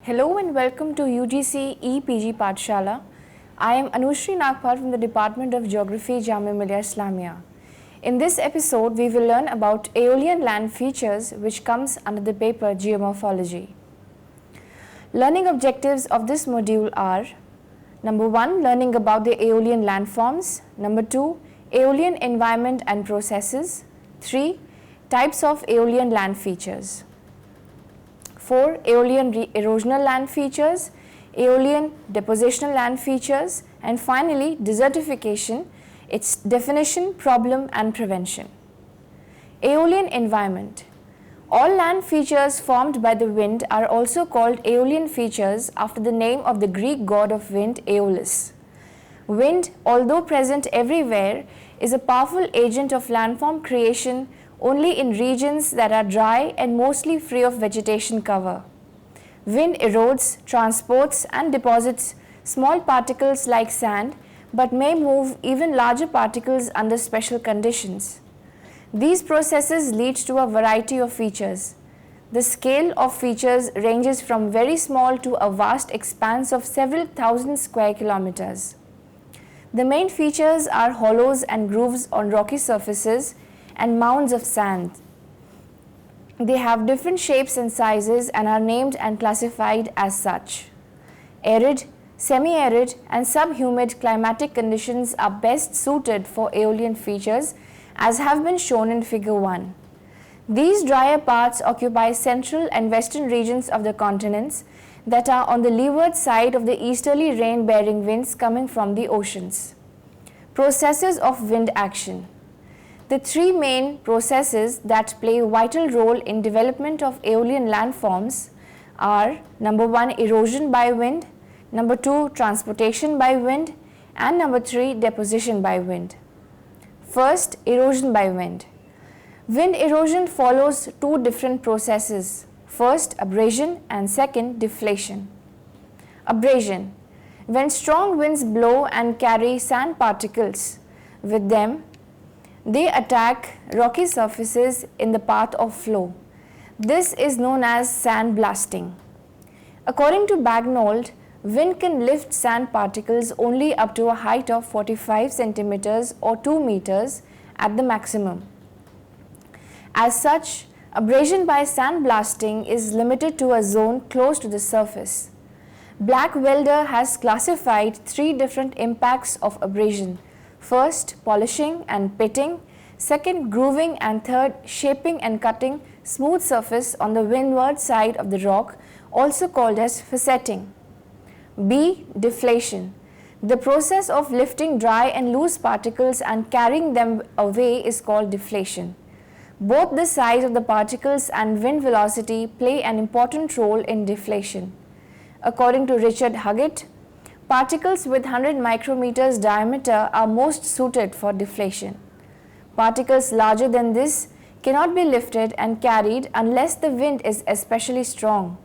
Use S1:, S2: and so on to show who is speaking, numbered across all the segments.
S1: Hello and welcome to UGC EPG Pathshala. I am Anushri Nagpal from the Department of Geography, Jamia Millia Islamia. In this episode, we will learn about aeolian land features which comes under the paper Geomorphology. Learning objectives of this module are: number 1, learning about the aeolian landforms; number 2, aeolian environment and processes; 3, types of aeolian land features; 4, aeolian erosional land features, aeolian depositional land features, and finally desertification, its definition, problem and prevention. Aeolian environment. All land features formed by the wind are also called aeolian features after the name of the Greek god of wind, Aeolus. Wind, although present everywhere, is a powerful agent of landform creation only in regions that are dry and mostly free of vegetation cover. Wind erodes, transports and deposits small particles like sand, but may move even larger particles under special conditions. These processes lead to a variety of features. The scale of features ranges from very small to a vast expanse of several thousand square kilometers. The main features are hollows and grooves on rocky surfaces and mounds of sand. They have different shapes and sizes and are named and classified as such. Arid, semi-arid and subhumid climatic conditions are best suited for aeolian features, as have been shown in figure 1. These drier parts occupy central and western regions of the continents that are on the leeward side of the easterly rain-bearing winds coming from the oceans. Processes of wind action. The three main processes that play a vital role in development of aeolian landforms are: number 1, erosion by wind; number 2, transportation by wind; and number 3, deposition by wind. First, erosion by wind. Wind erosion follows two different processes. First, abrasion, and second, deflation. Abrasion. When strong winds blow and carry sand particles with them, they attack rocky surfaces in the path of flow. This is known as sand blasting. According to Bagnold, wind can lift sand particles only up to a height of 45 centimeters or 2 meters at the maximum. As such, abrasion by sand blasting is limited to a zone close to the surface. Blackwelder has classified 3 different impacts of abrasion. First, polishing and pitting; second, grooving; and third, shaping and cutting smooth surface on the windward side of the rock, also called as facetting. B. Deflation. The process of lifting dry and loose particles and carrying them away is called deflation. Both the size of the particles and wind velocity play an important role in deflation. According to Richard Huggett, particles with 100 micrometers diameter are most suited for deflation. Particles larger than this cannot be lifted and carried unless the wind is especially strong.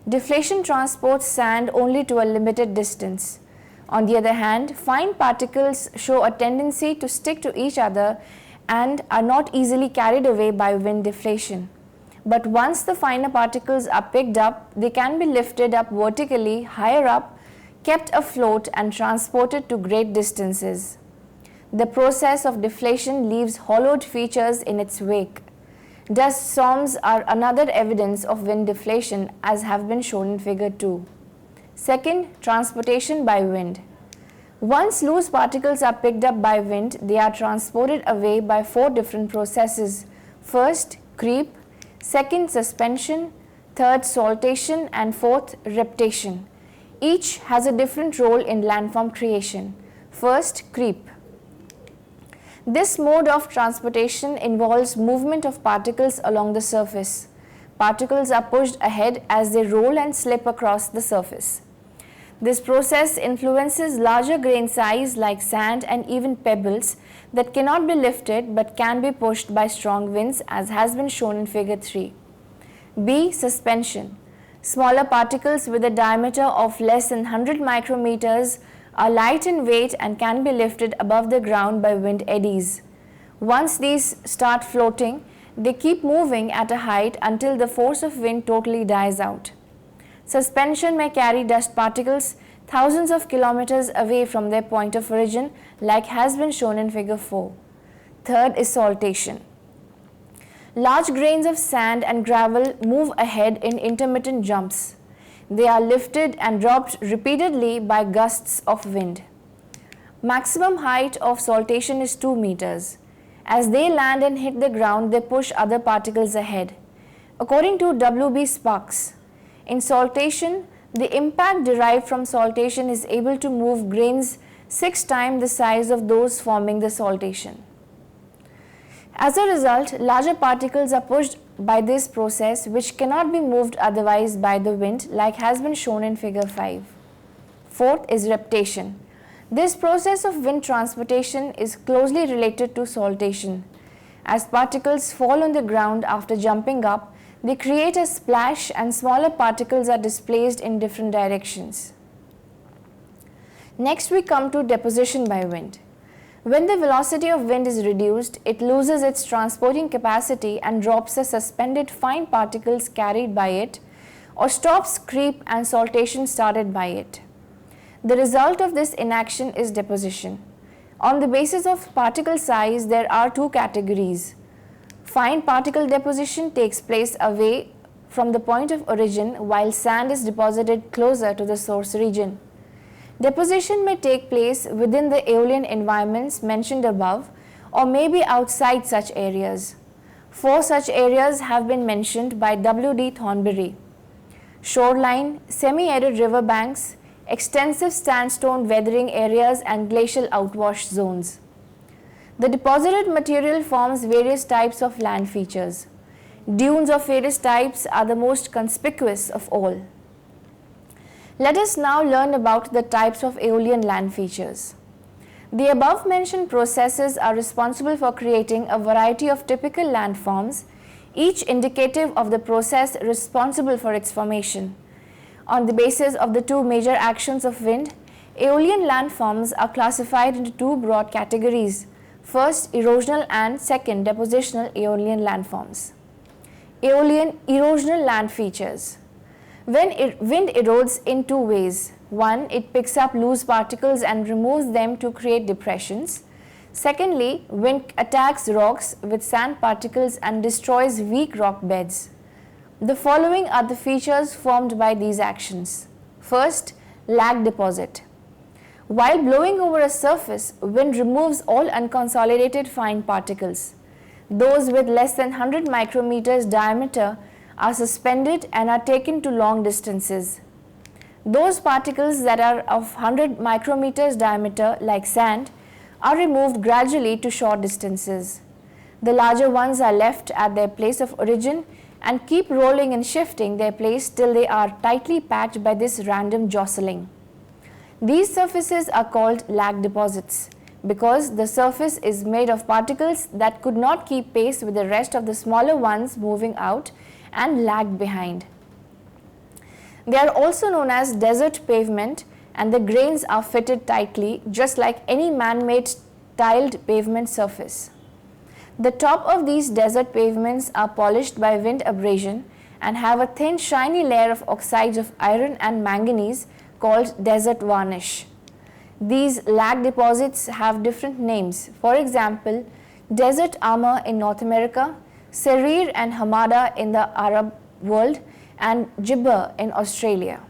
S1: Deflation transports sand only to a limited distance. On the other hand, fine particles show a tendency to stick to each other and are not easily carried away by wind deflation. But once the finer particles are picked up, they can be lifted up vertically higher up, kept afloat and transported to great distances. The process of deflation leaves hollowed features in its wake. Dust storms are another evidence of wind deflation, as have been shown in figure 2. Second, transportation by wind. Once loose particles are picked up by wind, they are transported away by 4 different processes. First, creep; second, suspension; third, saltation; and fourth, reptation. Each has a different role in landform creation. First, creep. This mode of transportation involves movement of particles along the surface. Particles are pushed ahead as they roll and slip across the surface. This process influences larger grain size like sand and even pebbles that cannot be lifted but can be pushed by strong winds, as has been shown in figure 3. B. Suspension. Smaller particles with a diameter of less than 100 micrometers are light in weight and can be lifted above the ground by wind eddies. Once these start floating, they keep moving at a height until the force of wind totally dies out. Suspension may carry dust particles thousands of kilometers away from their point of origin, like has been shown in figure 4. Third is saltation. Large grains of sand and gravel move ahead in intermittent jumps. They are lifted and dropped repeatedly by gusts of wind. Maximum height of saltation is 2 meters. As they land and hit the ground, they push other particles ahead. According to W.B. Sparks, in saltation, the impact derived from saltation is able to move grains 6 times the size of those forming the saltation. As a result, larger particles are pushed by this process, which cannot be moved otherwise by the wind, like has been shown in figure 5. Fourth is reptation. This process of wind transportation is closely related to saltation. As particles fall on the ground after jumping up, they create a splash and smaller particles are displaced in different directions. Next we come to deposition by wind. When the velocity of wind is reduced, it loses its transporting capacity and drops the suspended fine particles carried by it, or stops creep and saltation started by it. The result of this inaction is deposition. On the basis of particle size, there are 2 categories. Fine particle deposition takes place away from the point of origin, while sand is deposited closer to the source region. Deposition may take place within the aeolian environments mentioned above, or may be outside such areas. 4 such areas have been mentioned by W.D. Thornbury: shoreline, semi-arid river banks, extensive sandstone weathering areas, and glacial outwash zones. The deposited material forms various types of land features. Dunes of various types are the most conspicuous of all. Let us now learn about the types of aeolian land features. The above mentioned processes are responsible for creating a variety of typical landforms, each indicative of the process responsible for its formation. On the basis of the 2 major actions of wind, aeolian landforms are classified into 2 broad categories. First, erosional, and second, depositional aeolian landforms. Aeolian erosional land features. When wind erodes in 2 ways. 1, it picks up loose particles and removes them to create depressions. Secondly, wind attacks rocks with sand particles and destroys weak rock beds. The following are the features formed by these actions. First, lag deposit. While blowing over a surface, wind removes all unconsolidated fine particles. Those with less than 100 micrometers diameter are suspended and are taken to long distances. Those particles that are of 100 micrometers diameter, like sand, are removed gradually to short distances. The larger ones are left at their place of origin and keep rolling and shifting their place till they are tightly packed by this random jostling. These surfaces are called lag deposits because the surface is made of particles that could not keep pace with the rest of the smaller ones moving out and lagged behind. They are also known as desert pavement, and the grains are fitted tightly just like any man-made tiled pavement surface. The top of these desert pavements are polished by wind abrasion and have a thin shiny layer of oxides of iron and manganese called desert varnish. These lag deposits have different names. For example, desert armor in North America, Serir and Hamada in the Arab world, and Gibber in Australia.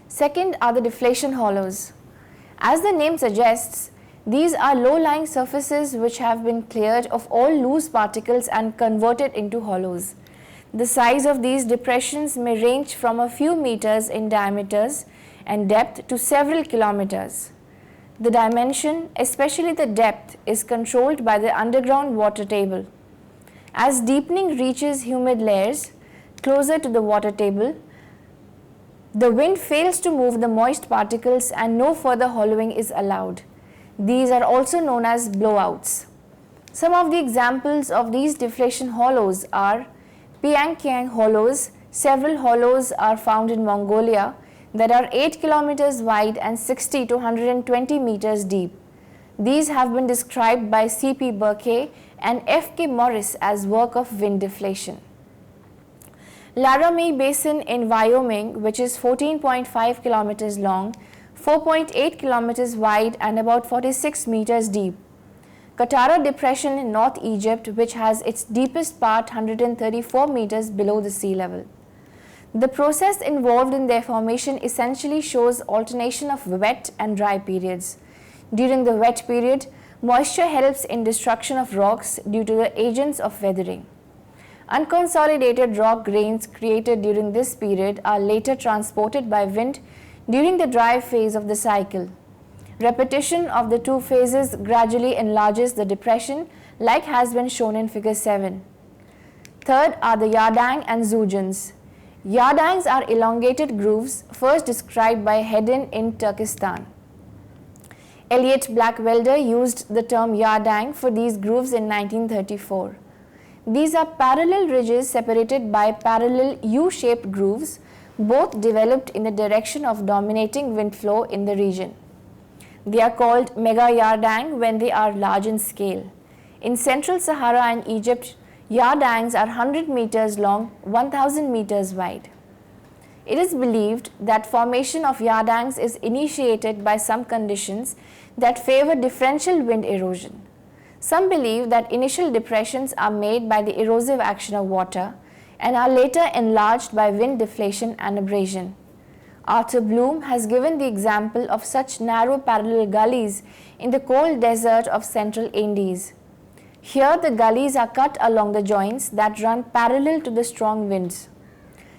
S1: Second are the deflation hollows. As the name suggests, these are low-lying surfaces which have been cleared of all loose particles and converted into hollows. The size of these depressions may range from a few meters in diameters and depth to several kilometers. The dimension, especially the depth, is controlled by the underground water table. As deepening reaches humid layers closer to the water table, the wind fails to move the moist particles and no further hollowing is allowed. These are also known as blowouts. Some of the examples of these deflation hollows are Piang Kiang hollows. Several hollows are found in Mongolia that are 8 kilometers wide and 60 to 120 meters deep. These have been described by C.P. Burke and F.K. Morris as work of wind deflation. Laramie Basin in Wyoming, which is 14.5 kilometers long, 4.8 kilometers wide and about 46 meters deep. Qattara Depression in North Egypt, which has its deepest part 134 meters below the sea level. The process involved in their formation essentially shows alternation of wet and dry periods. During the wet period, moisture helps in destruction of rocks due to the agents of weathering. Unconsolidated rock grains created during this period are later transported by wind during the dry phase of the cycle. Repetition of the two phases gradually enlarges the depression, like has been shown in figure 7. Third are the Yardang and Zujans. Yardangs are elongated grooves first described by Hedin in Turkestan. Elliot Blackwelder used the term Yardang for these grooves in 1934. These are parallel ridges separated by parallel U-shaped grooves, both developed in the direction of dominating wind flow in the region. They are called mega Yardang when they are large in scale. In Central Sahara and Egypt, Yardangs are 100 meters long, 1000 meters wide. It is believed that formation of Yardangs is initiated by some conditions that favor differential wind erosion. Some believe that initial depressions are made by the erosive action of water and are later enlarged by wind deflation and abrasion. Arthur Bloom has given the example of such narrow parallel gullies in the cold desert of Central Andes. Here the gullies are cut along the joints that run parallel to the strong winds.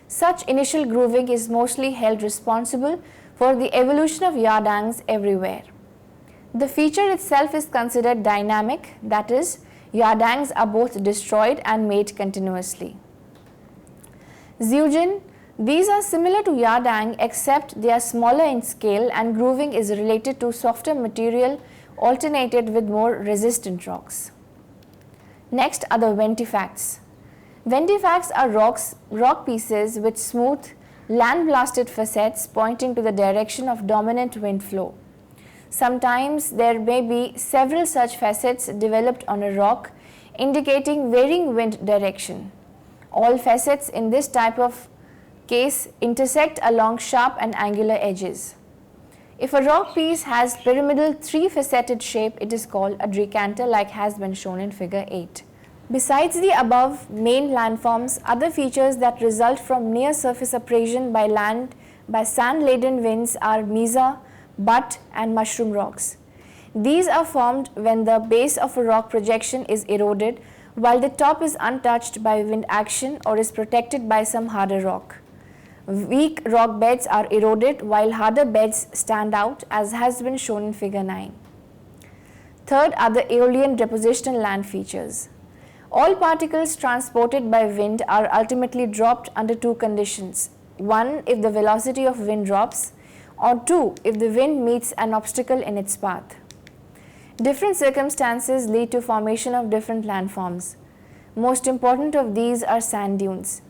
S1: Such initial grooving is mostly held responsible for the evolution of Yardangs everywhere. The feature itself is considered dynamic, that is, Yardangs are both destroyed and made continuously. Zujin. These are similar to Yardang except they are smaller in scale and grooving is related to softer material alternated with more resistant rocks. Next are the ventifacts. Ventifacts are rock pieces with smooth, land-blasted facets pointing to the direction of dominant wind flow. Sometimes there may be several such facets developed on a rock, indicating varying wind direction. All facets in this type of case intersect along sharp and angular edges. If a rock piece has pyramidal three-faceted shape, it is called a drecanter, like has been shown in figure 8. Besides the above main landforms, other features that result from near-surface abrasion by sand-laden winds are mesa, butte and mushroom rocks. These are formed when the base of a rock projection is eroded while the top is untouched by wind action or is protected by some harder rock. Weak rock beds are eroded while harder beds stand out, as has been shown in figure 9. Third are the aeolian depositional land features. All particles transported by wind are ultimately dropped under two conditions. 1, if the velocity of wind drops, or 2, if the wind meets an obstacle in its path. Different circumstances lead to formation of different landforms. Most important of these are sand dunes.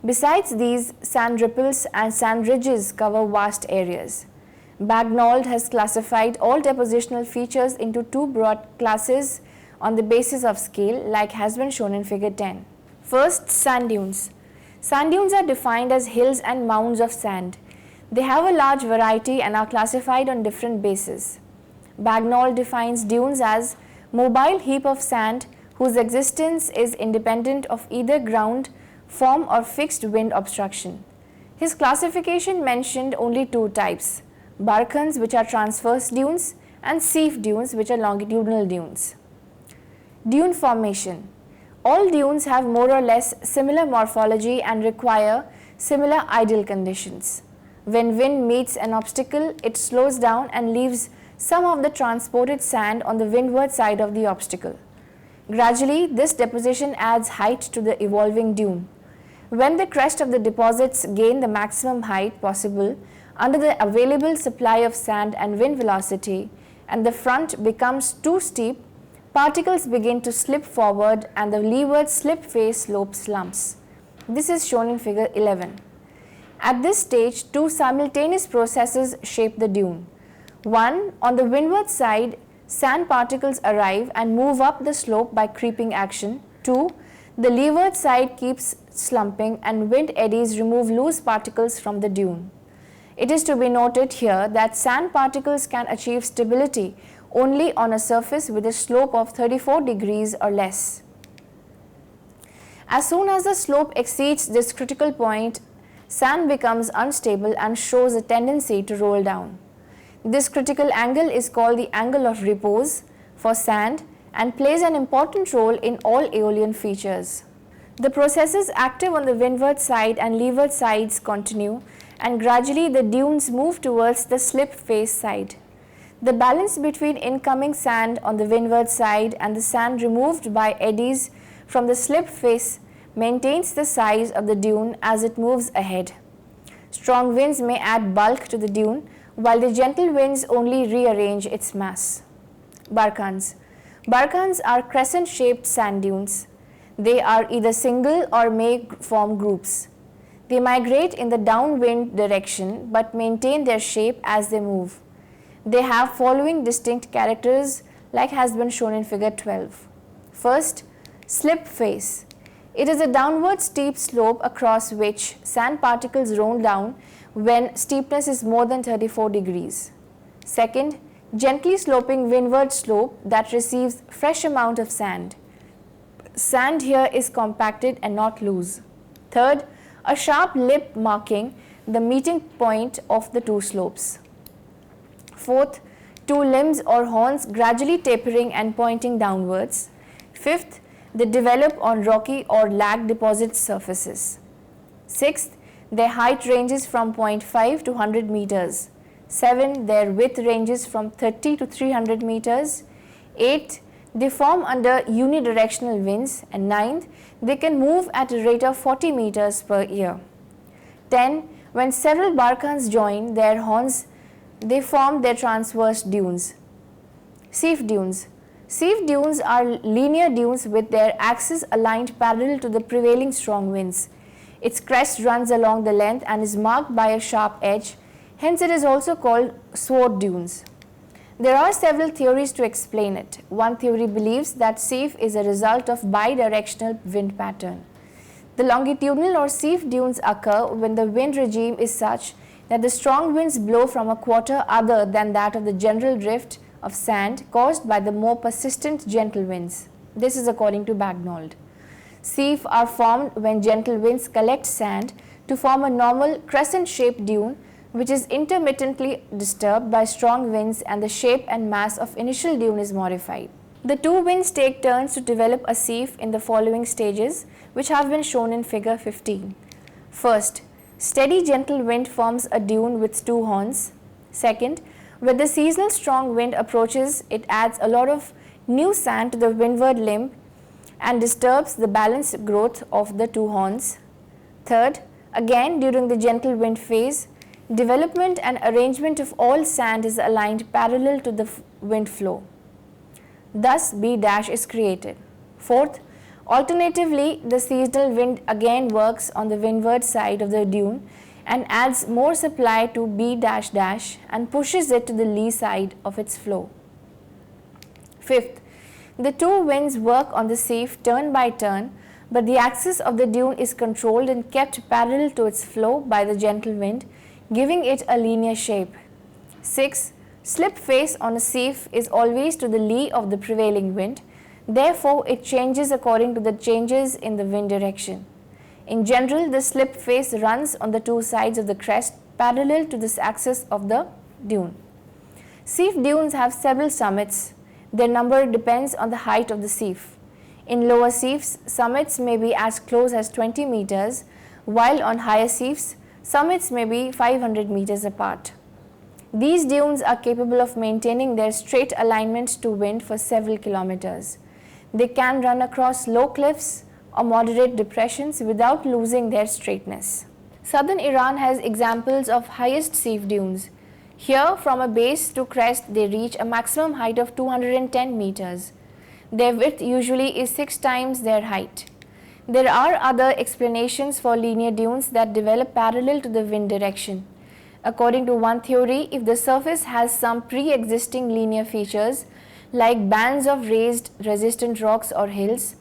S1: Besides these, sand ripples and sand ridges cover vast areas. Bagnold has classified all depositional features into two broad classes on the basis of scale, like has been shown in figure 10. First, sand dunes. Sand dunes are defined as hills and mounds of sand. They have a large variety and are classified on different bases. Bagnold defines dunes as mobile heap of sand whose existence is independent of either ground, form or fixed wind obstruction. His classification mentioned only two types, barkhans, which are transverse dunes, and seef dunes, which are longitudinal dunes. Dune formation. All dunes have more or less similar morphology and require similar ideal conditions. When wind meets an obstacle, it slows down and leaves some of the transported sand on the windward side of the obstacle. Gradually, this deposition adds height to the evolving dune. When the crest of the deposits gain the maximum height possible under the available supply of sand and wind velocity, and the front becomes too steep, particles begin to slip forward and the leeward slip face slope slumps. This is shown in figure 11. At this stage, two simultaneous processes shape the dune. 1. On the windward side, sand particles arrive and move up the slope by creeping action. 2. The leeward side keeps slumping and wind eddies remove loose particles from the dune. It is to be noted here that sand particles can achieve stability only on a surface with a slope of 34 degrees or less. As soon as the slope exceeds this critical point, sand becomes unstable and shows a tendency to roll down. This critical angle is called the angle of repose for sand and plays an important role in all aeolian features. The processes active on the windward side and leeward sides continue, and gradually the dunes move towards the slip face side. The balance between incoming sand on the windward side and the sand removed by eddies from the slip face maintains the size of the dune as it moves ahead. Strong winds may add bulk to the dune, while the gentle winds only rearrange its mass. Barkhans. Barkhans are crescent-shaped sand dunes. They are either single or may form groups. They migrate in the downwind direction but maintain their shape as they move. They have following distinct characters like has been shown in figure 12. First, slip face. It is a downward steep slope across which sand particles roll down when steepness is more than 34 degrees. Second, gently sloping windward slope that receives fresh amount of sand. Sand here is compacted and not loose. Third, a sharp lip marking the meeting point of the two slopes. Fourth, two limbs or horns gradually tapering and pointing downwards. Fifth, they develop on rocky or lag deposit surfaces. Sixth, their height ranges from 0.5 to 100 meters. 7. Their width ranges from 30 to 300 meters. 8. They form under unidirectional winds. And 9. They can move at a rate of 40 meters per year. 10. When several barkhans join their horns, they form their transverse dunes. Seef dunes. Seef dunes are linear dunes with their axes aligned parallel to the prevailing strong winds. Its crest runs along the length and is marked by a sharp edge. Hence, it is also called sword dunes. There are several theories to explain it. One theory believes that seef is a result of bidirectional wind pattern. The longitudinal or seef dunes occur when the wind regime is such that the strong winds blow from a quarter other than that of the general drift of sand caused by the more persistent gentle winds. This is according to Bagnold. Seef are formed when gentle winds collect sand to form a normal crescent-shaped dune which is intermittently disturbed by strong winds, and the shape and mass of initial dune is modified. The two winds take turns to develop a seef in the following stages, which have been shown in figure 15. First, steady gentle wind forms a dune with two horns. Second, when the seasonal strong wind approaches, it adds a lot of new sand to the windward limb and disturbs the balanced growth of the two horns. Third, again during the gentle wind phase, development and arrangement of all sand is aligned parallel to the wind flow. Thus, B dash is created. Fourth, alternatively, the seasonal wind again works on the windward side of the dune and adds more supply to B dash dash and pushes it to the lee side of its flow. Fifth, the two winds work on the seef turn by turn, but the axis of the dune is controlled and kept parallel to its flow by the gentle wind, giving it a linear shape. 6. Slip face on a seef is always to the lee of the prevailing wind, therefore it changes according to the changes in the wind direction. In general, the slip face runs on the two sides of the crest parallel to this axis of the dune. Seef dunes have several summits. Their number depends on the height of the seef. In lower seefs, summits may be as close as 20 meters, while on higher seefs, summits may be 500 meters apart. These dunes are capable of maintaining their straight alignment to wind for several kilometers. They can run across low cliffs or moderate depressions without losing their straightness. Southern Iran has examples of highest seef dunes. Here, from a base to crest, they reach a maximum height of 210 meters. Their width usually is 6 times their height. There are other explanations for linear dunes that develop parallel to the wind direction. According to one theory, if the surface has some pre-existing linear features like bands of raised resistant rocks or hills,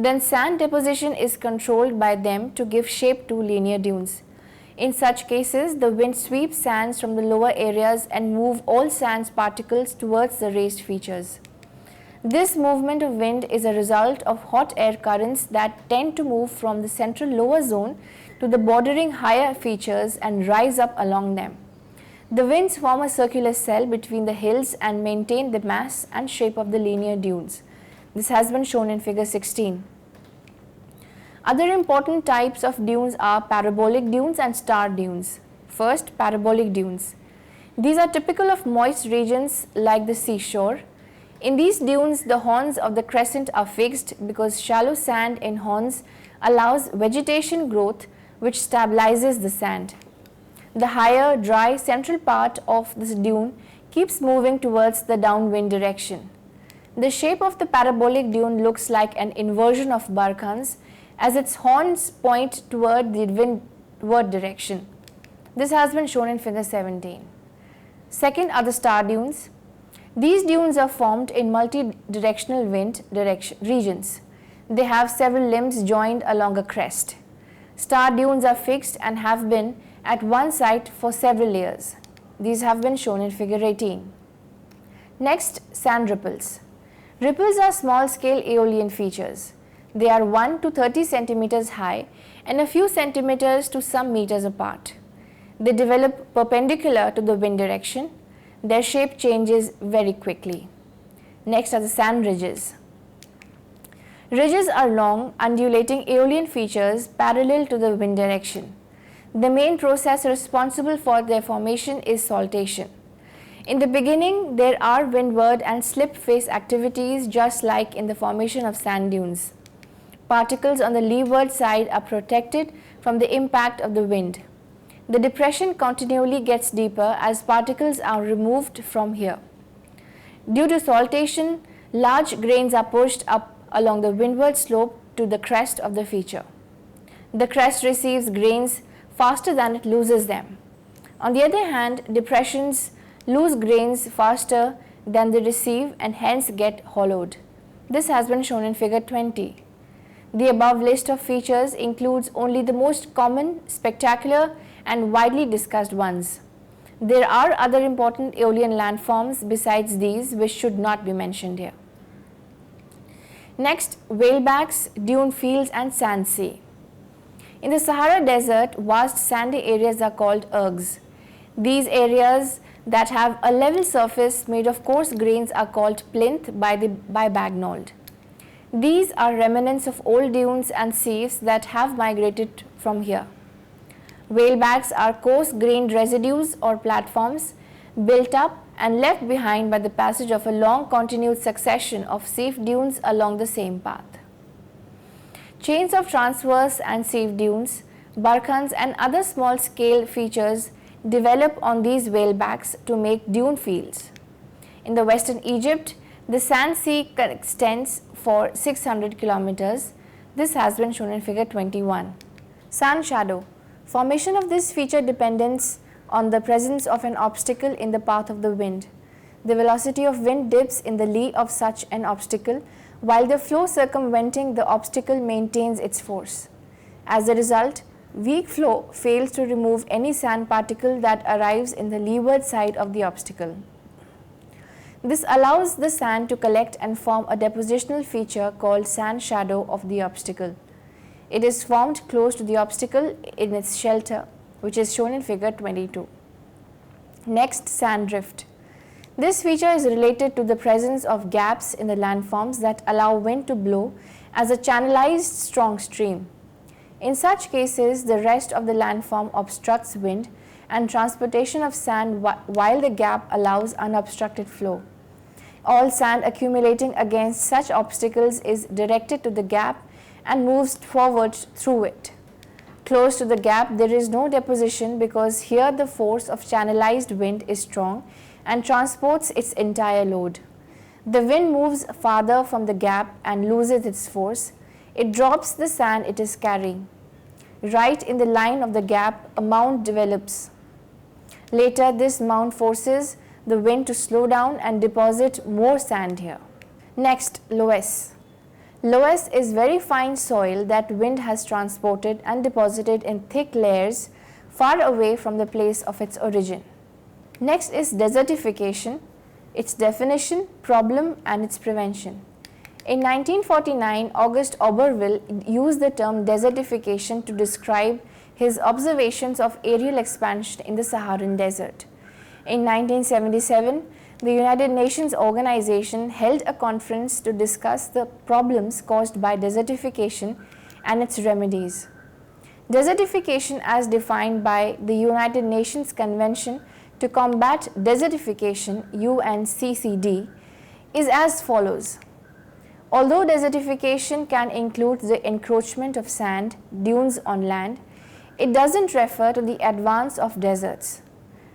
S1: Then sand deposition is controlled by them to give shape to linear dunes. In such cases, the wind sweeps sands from the lower areas and move all sands particles towards the raised features. This movement of wind is a result of hot air currents that tend to move from the central lower zone to the bordering higher features and rise up along them. The winds form a circular cell between the hills and maintain the mass and shape of the linear dunes. This has been shown in figure 16. Other important types of dunes are parabolic dunes and star dunes. First, parabolic dunes. These are typical of moist regions like the seashore. In these dunes, the horns of the crescent are fixed because shallow sand in horns allows vegetation growth which stabilizes the sand. The higher, dry central part of this dune keeps moving towards the downwind direction. The shape of the parabolic dune looks like an inversion of Barkhan's as its horns point toward the windward direction. This has been shown in figure 17. Second are the star dunes. These dunes are formed in multi-directional wind regions. They have several limbs joined along a crest. Star dunes are fixed and have been at one site for several years. These have been shown in figure 18. Next, sand ripples. Ripples are small-scale aeolian features. They are 1 to 30 centimeters high and a few centimeters to some meters apart. They develop perpendicular to the wind direction. Their shape changes very quickly. Next are the sand ridges. Ridges are long, undulating aeolian features parallel to the wind direction. The main process responsible for their formation is saltation. In the beginning, there are windward and slip face activities just like in the formation of sand dunes. Particles on the leeward side are protected from the impact of the wind. The depression continually gets deeper as particles are removed from here. Due to saltation, large grains are pushed up along the windward slope to the crest of the feature. The crest receives grains faster than it loses them. On the other hand, depressions lose grains faster than they receive and hence get hollowed. This has been shown in figure 20. The above list of features includes only the most common, spectacular and widely discussed ones. There are other important aeolian landforms besides these which should not be mentioned here. Next, whalebacks, dune fields and sand sea. In the Sahara Desert, vast sandy areas are called ergs. These areas that have a level surface made of coarse grains are called plinth by Bagnold. These are remnants of old dunes and seas that have migrated from here. Whalebacks are coarse-grained residues or platforms built up and left behind by the passage of a long continued succession of seaf dunes along the same path. Chains of transverse and seaf dunes, barkhans and other small-scale features develop on these whalebacks to make dune fields. In the western Egypt, the sand sea extends for 600 kilometers. This has been shown in figure 21. Sand shadow. Formation of this feature depends on the presence of an obstacle in the path of the wind. The velocity of wind dips in the lee of such an obstacle, while the flow circumventing the obstacle maintains its force. As a result, weak flow fails to remove any sand particle that arrives in the leeward side of the obstacle. This allows the sand to collect and form a depositional feature called sand shadow of the obstacle. It is formed close to the obstacle in its shelter, which is shown in figure 22. Next, sand drift. This feature is related to the presence of gaps in the landforms that allow wind to blow as a channelized strong stream. In such cases, the rest of the landform obstructs wind and transportation of sand while the gap allows unobstructed flow. All sand accumulating against such obstacles is directed to the gap and moves forward through it. Close to the gap, there is no deposition because here the force of channelized wind is strong and transports its entire load. The wind moves farther from the gap and loses its force. It drops the sand it is carrying. Right in the line of the gap, a mound develops. Later, this mound forces the wind to slow down and deposit more sand here. Next, loess. Loess is very fine soil that wind has transported and deposited in thick layers far away from the place of its origin. Next is desertification, its definition, problem and its prevention. In 1949, Auguste Auberville used the term desertification to describe his observations of aerial expansion in the Saharan desert. In 1977, the United Nations organization held a conference to discuss the problems caused by desertification and its remedies. Desertification, as defined by the United Nations Convention to Combat Desertification (UNCCD), is as follows. Although desertification can include the encroachment of sand dunes on land, it doesn't refer to the advance of deserts.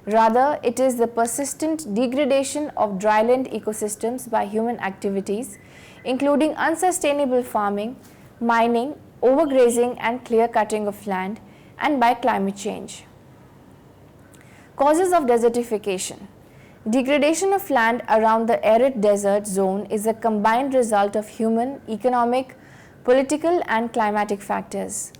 S1: Rather, it is the persistent degradation of dryland ecosystems by human activities, including unsustainable farming, mining, overgrazing and clear-cutting of land, and by climate change. Causes of desertification. Degradation of land around the arid desert zone is a combined result of human, economic, political and climatic factors.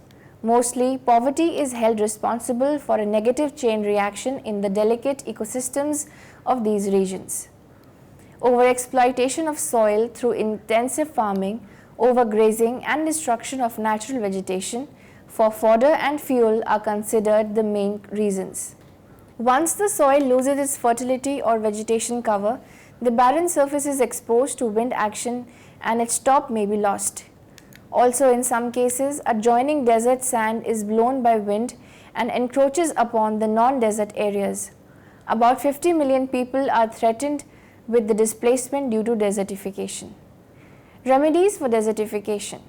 S1: Mostly, poverty is held responsible for a negative chain reaction in the delicate ecosystems of these regions. Overexploitation of soil through intensive farming, overgrazing and destruction of natural vegetation for fodder and fuel are considered the main reasons. Once the soil loses its fertility or vegetation cover, the barren surface is exposed to wind action and its top may be lost. Also, in some cases, adjoining desert sand is blown by wind and encroaches upon the non-desert areas. About 50 million people are threatened with the displacement due to desertification. Remedies for desertification.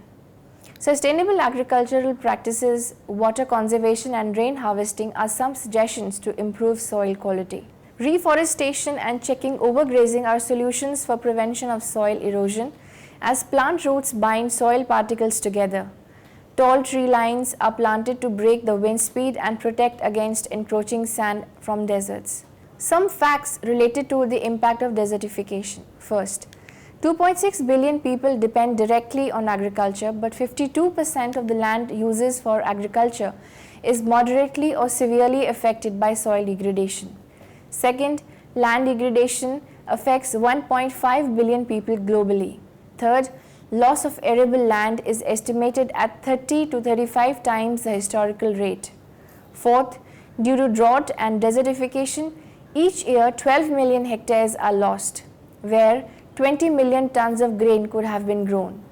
S1: Sustainable agricultural practices, water conservation and rain harvesting are some suggestions to improve soil quality. Reforestation and checking overgrazing are solutions for prevention of soil erosion, as plant roots bind soil particles together. Tall tree lines are planted to break the wind speed and protect against encroaching sand from deserts. Some facts related to the impact of desertification. First, 2.6 billion people depend directly on agriculture, but 52% of the land uses for agriculture is moderately or severely affected by soil degradation. Second, land degradation affects 1.5 billion people globally. Third, loss of arable land is estimated at 30 to 35 times the historical rate. Fourth, due to drought and desertification, each year 12 million hectares are lost, where 20 million tons of grain could have been grown.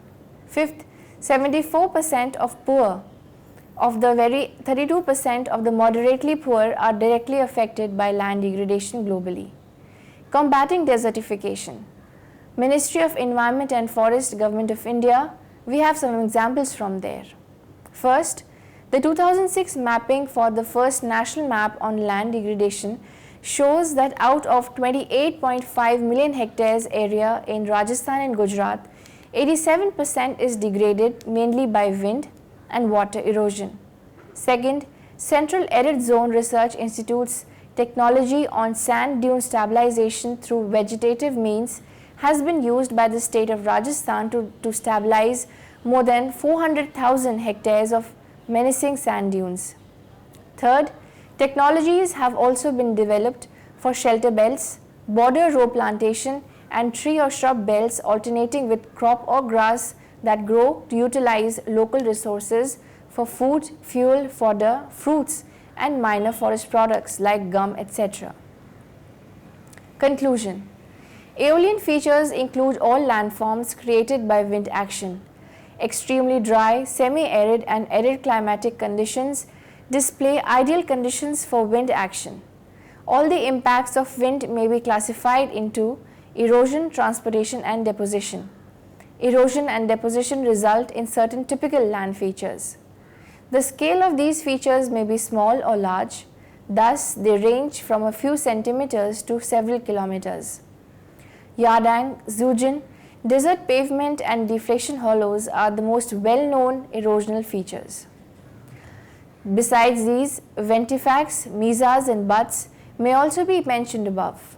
S1: Fifth, 74% of poor of the 32% of the moderately poor are directly affected by land degradation globally. Combating desertification. Ministry of Environment and Forest, Government of India, we have some examples from there. First, the 2006 mapping for the first national map on land degradation shows that out of 28.5 million hectares area in Rajasthan and Gujarat, 87% is degraded mainly by wind and water erosion. Second, Central Arid Zone Research Institute's technology on sand dune stabilization through vegetative means has been used by the state of Rajasthan to stabilize more than 400,000 hectares of menacing sand dunes. Third, technologies have also been developed for shelter belts, border row plantation and tree or shrub belts alternating with crop or grass that grow to utilize local resources for food, fuel, fodder, fruits and minor forest products like gum, etc. Conclusion. Aeolian features include all landforms created by wind action. Extremely dry, semi-arid and arid climatic conditions display ideal conditions for wind action. All the impacts of wind may be classified into erosion, transportation and deposition. Erosion and deposition result in certain typical land features. The scale of these features may be small or large, thus they range from a few centimeters to several kilometers. Yardang, Zujin, desert pavement and deflation hollows are the most well-known erosional features. Besides these, ventifacts, mesas and buttes may also be mentioned above.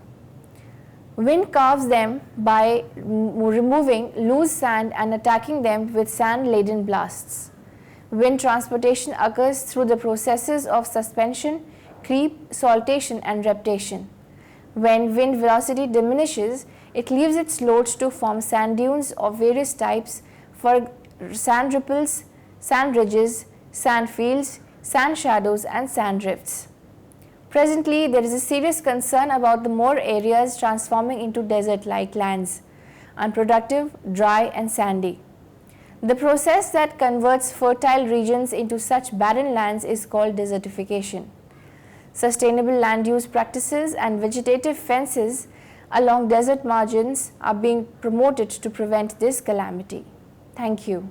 S1: Wind carves them by removing loose sand and attacking them with sand-laden blasts. Wind transportation occurs through the processes of suspension, creep, saltation and reptation. When wind velocity diminishes, it leaves its loads to form sand dunes of various types for sand ripples, sand ridges, sand fields, sand shadows and sand drifts. Presently, there is a serious concern about the more areas transforming into desert-like lands, unproductive, dry and sandy. The process that converts fertile regions into such barren lands is called desertification. Sustainable land use practices and vegetative fences along desert margins are being promoted to prevent this calamity. Thank you.